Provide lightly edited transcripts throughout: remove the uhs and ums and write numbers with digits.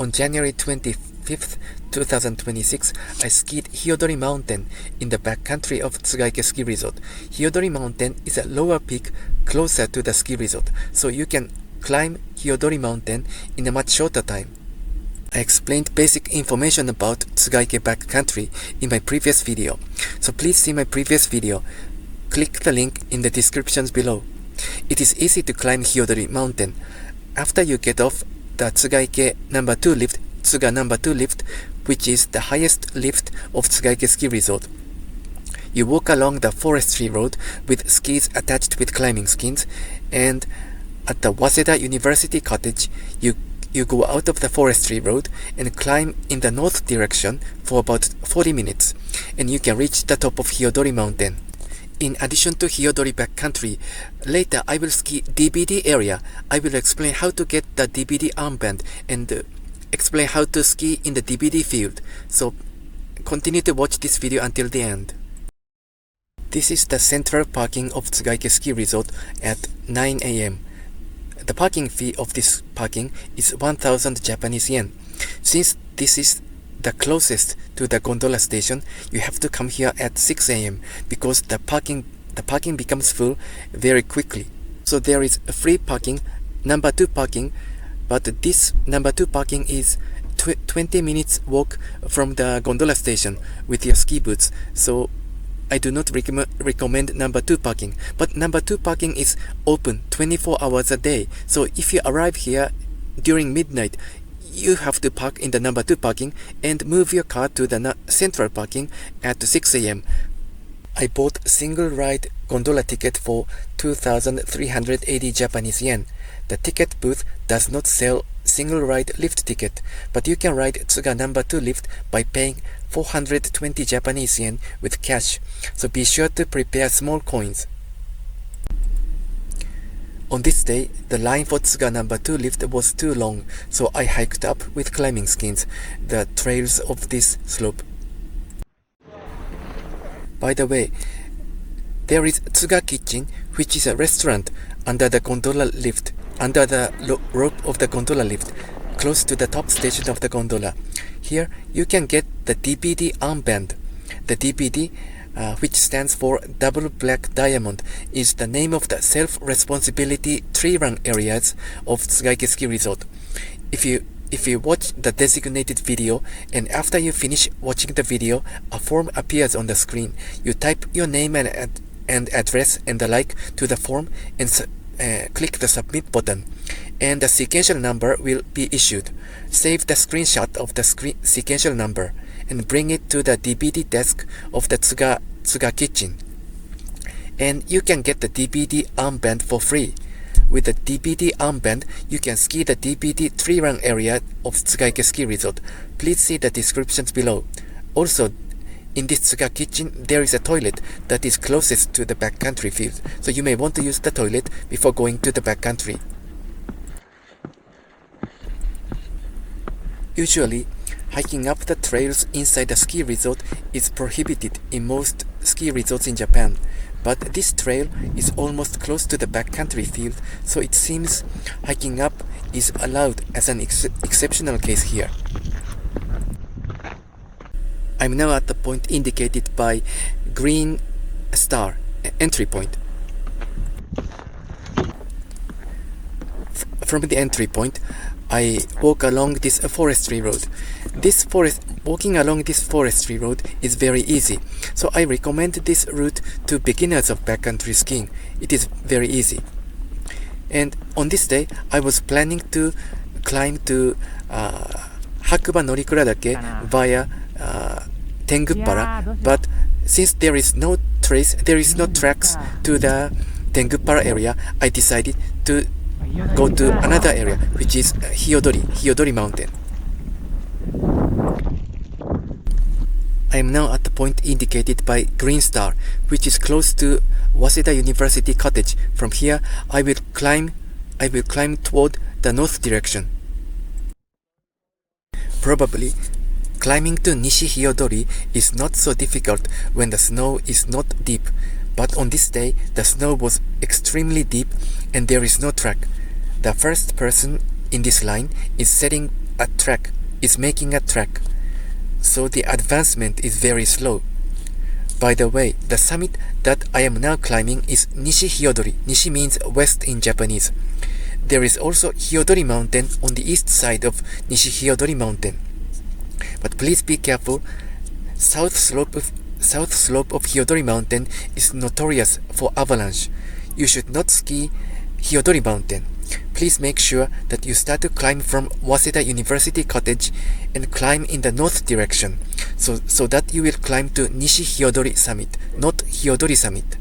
On January 25th, 2026, I skied Hiyodori Mountain in the backcountry of Tsugaiké Ski Resort. Hiyodori Mountain is a lower peak closer to the ski resort, so you can climb Hiyodori Mountain in a much shorter time. I explained basic information about Tsugaiké Backcountry in my previous video, so please see my previous video. Click the link in the descriptions below. It is easy to climb Hiyodori Mountain. After you get off the Tsugaiké number 2 lift, Tsuga number 2 lift, which is the highest lift of Tsugaiké Ski Resort, you walk along the forestry road with skis attached with climbing skins, and at the Waseda University Cottage, you go out of the forestry road and climb in the north direction for about 40 minutes, and you can reach the top of Hiyodori Mountain. In addition to Hiyodori Backcountry, later I will ski DBD area. I will explain how to get the DBD armband and explain how to ski in the DBD field. So continue to watch this video until the end. This is the central parking of Tsugaiké Ski Resort at 9 AM. The parking fee of this parking is 1,000 Japanese yen. Since this is the closest to the gondola station, you have to come here at 6 AM because the parking becomes full very quickly. So there is a free parking, number 2 parking, but this number 2 parking is 20 minutes walk from the gondola station with your ski boots. So I do not recommend number 2 parking, but number 2 parking is open 24 hours a day. So if you arrive here during midnight, you have to park in the number 2 parking and move your car to the central parking at 6 AM. I bought single ride gondola ticket for 2,380 Japanese yen. The ticket booth does not sell single ride lift ticket, but you can ride Tsuga number 2 lift by paying 420 Japanese yen with cash, so be sure to prepare small coins. On this day, the line for Tsuga number 2 lift was too long, so I hiked up with climbing skins the trails of this slope. By the way, there is Tsuga Kitchen, which is a restaurant under the gondola lift, under the rope of the gondola lift, close to the top station of the gondola. Here you can get the DBD armband. The DBD, which stands for Double Black Diamond, is the name of the self-responsibility tree run areas of Tsugaiké Ski Resort. If you watch the designated video and after you finish watching the video, a form appears on the screen. You type your name and address and the like to the form and click the submit button, and the sequential number will be issued. Save the screenshot of the sequential number and bring it to the DBD desk of the Tsuga Kitchen, and you can get the DBD armband for free. With the DBD armband, you can ski the DBD tree run area of Tsugaiké Ski Resort. Please see the descriptions below. Also, in this Tsuga Kitchen, there is a toilet that is closest to the backcountry field, so you may want to use the toilet before going to the backcountry. Usually, hiking up the trails inside the ski resort is prohibited in most ski resorts in Japan, but this trail is almost close to the backcountry field, so it seems hiking up is allowed as an exceptional case here. I'm now at the point indicated by green star, entry point. From the entry point, I walk along this forestry road. Walking along this forestry road is very easy, so I recommend this route to beginners of backcountry skiing. It is very easy. And on this day, I was planning to climb to Hakuba Norikura via Tengu, but since there is no tracks to the Tengu area, I decided to go to another area, which is Hiyodori Mountain. I am now at the point indicated by green star, which is close to Waseda University Cottage. From here, I will climb toward the north direction. Probably, climbing to Nishi Hiyodori is not so difficult when the snow is not deep, but on this day, the snow was extremely deep and there is no track. The first person in this line is setting a track, is making a track, so the advancement is very slow. By the way, the summit that I am now climbing is Nishi Hiyodori. Nishi means west in Japanese. There is also Hiyodori Mountain on the east side of Nishi Hiyodori Mountain. But please be careful. South slope of Hiyodori Mountain is notorious for avalanche. You should not ski Hiyodori Mountain. Please make sure that you start to climb from Waseda University Cottage and climb in the north direction, so that you will climb to Nishi Hiyodori Summit, not Hiyodori Summit.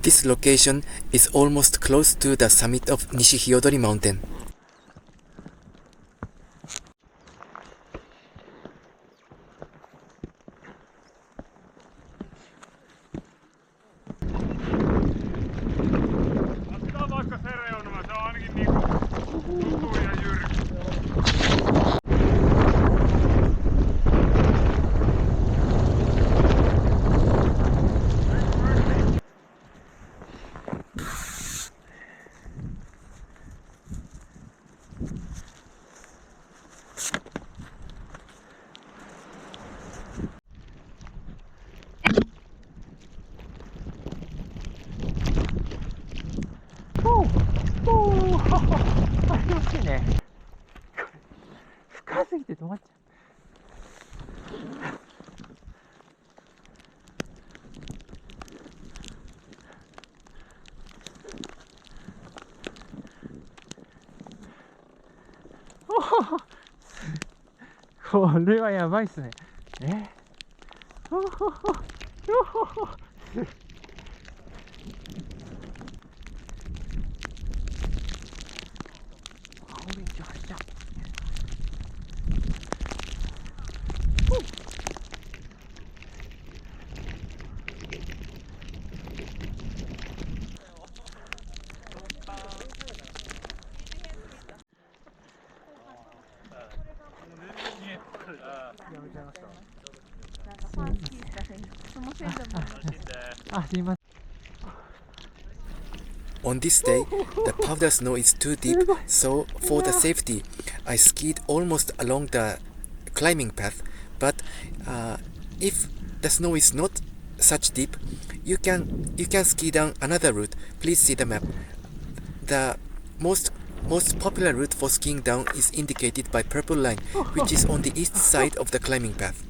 This location is almost close to the summit of Nishi Hiyodori Mountain.これはやばいっすね。On this day, the powder snow is too deep, so for the safety, I skied almost along the climbing path. But if the snow is not such deep, you can ski down another route. Please see the map. The most popular route for skiing down is indicated by purple line, which is on the east side of the climbing path.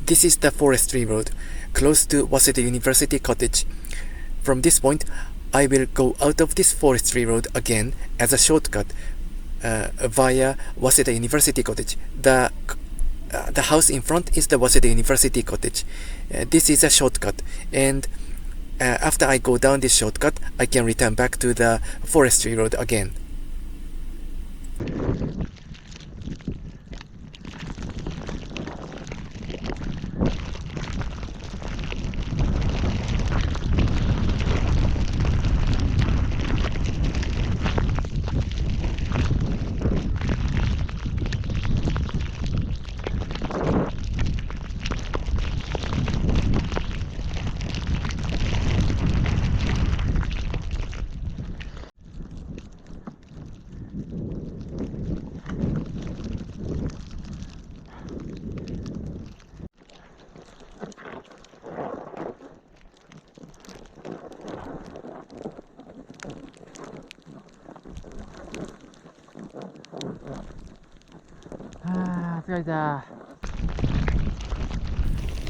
This is the forestry road, close to Waseda University Cottage. From this point, I will go out of this forestry road again as a shortcut via Waseda University Cottage. The house in front is the Waseda University Cottage. This is a shortcut, and after I go down this shortcut, I can return back to the forestry road again.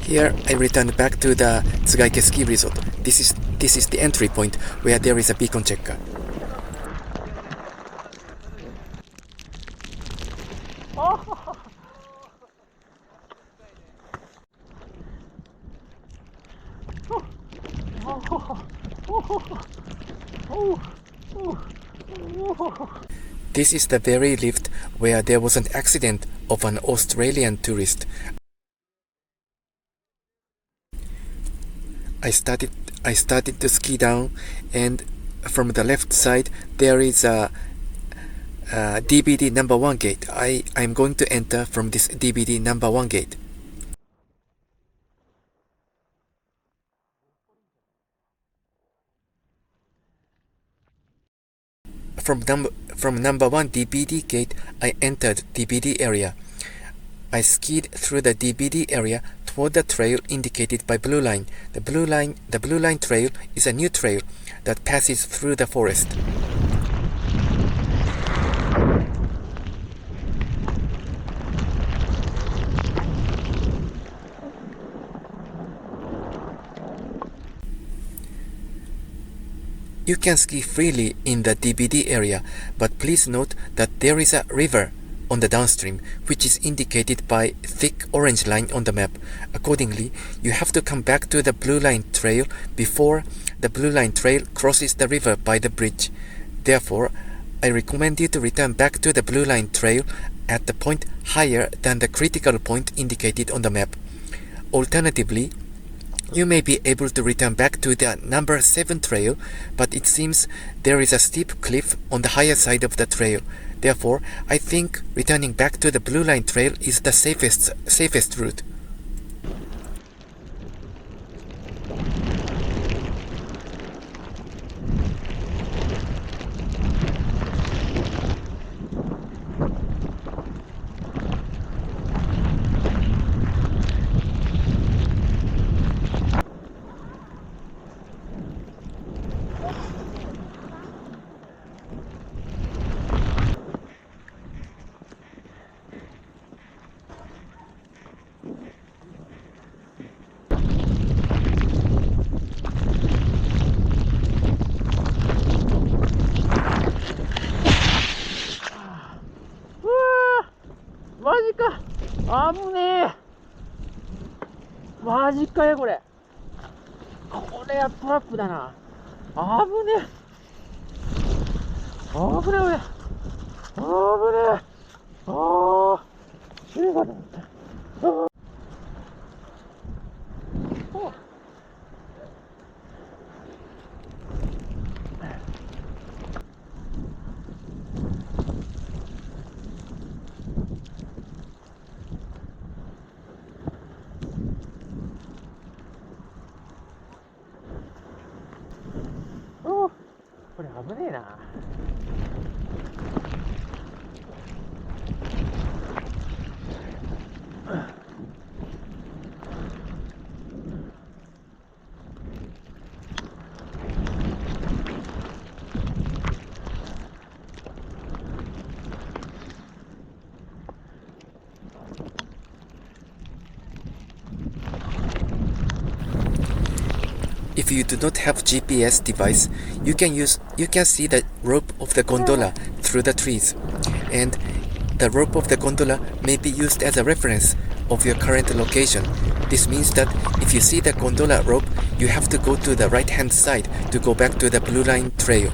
Here I returned back to the Tsugaiké ski resort. This is the entry point where there is a beacon checker. This is the very lift where there was an accident of an Australian tourist. I started to ski down, and from the left side there is a DBD number 1 gate. I'm going to enter from this DBD number 1 gate. From number 1 DBD gate, I entered DBD area. I skied through the DBD area toward the trail indicated by blue line. The blue line trail is a new trail that passes through the forest. You can ski freely in the DBD area, but please note that there is a river on the downstream, which is indicated by thick orange line on the map. Accordingly, you have to come back to the blue line trail before the blue line trail crosses the river by the bridge. Therefore, I recommend you to return back to the blue line trail at the point higher than the critical point indicated on the map. Alternatively, you may be able to return back to the number 7 trail, but it seems there is a steep cliff on the higher side of the trail. Therefore, I think returning back to the blue line trail is the safest route. If you do not have GPS device, you can see the rope of the gondola through the trees, and the rope of the gondola may be used as a reference of your current location. This means that if you see the gondola rope, you have to go to the right hand side to go back to the blue line trail.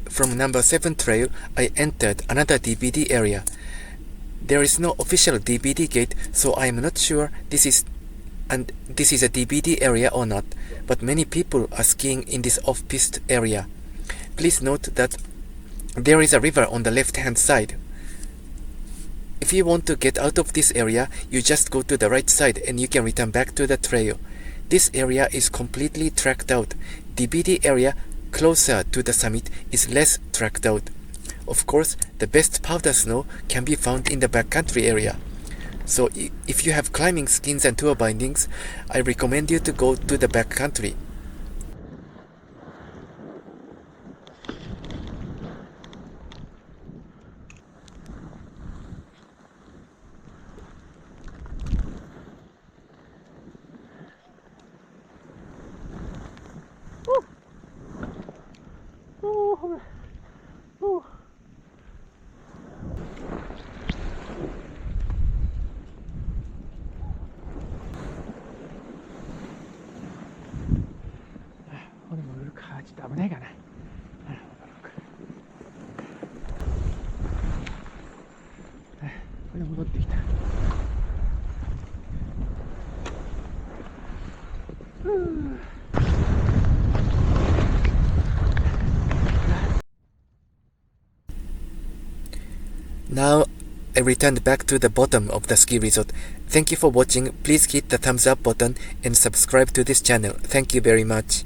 From number 7 trail, I entered another DBD area. There is no official DBD gate, so I am not sure this is and this is a DBD area or not, but many people are skiing in this off-piste area. Please note that there is a river on the left-hand side. If you want to get out of this area, you just go to the right side and you can return back to the trail. This area is completely tracked out. DBD area closer to the summit is less tracked out. Of course, the best powder snow can be found in the backcountry area. So if you have climbing skins and tour bindings, I recommend you to go to the backcountry. Now I returned back to the bottom of the ski resort. Thank you for watching. Please hit the thumbs up button and subscribe to this channel. Thank you very much.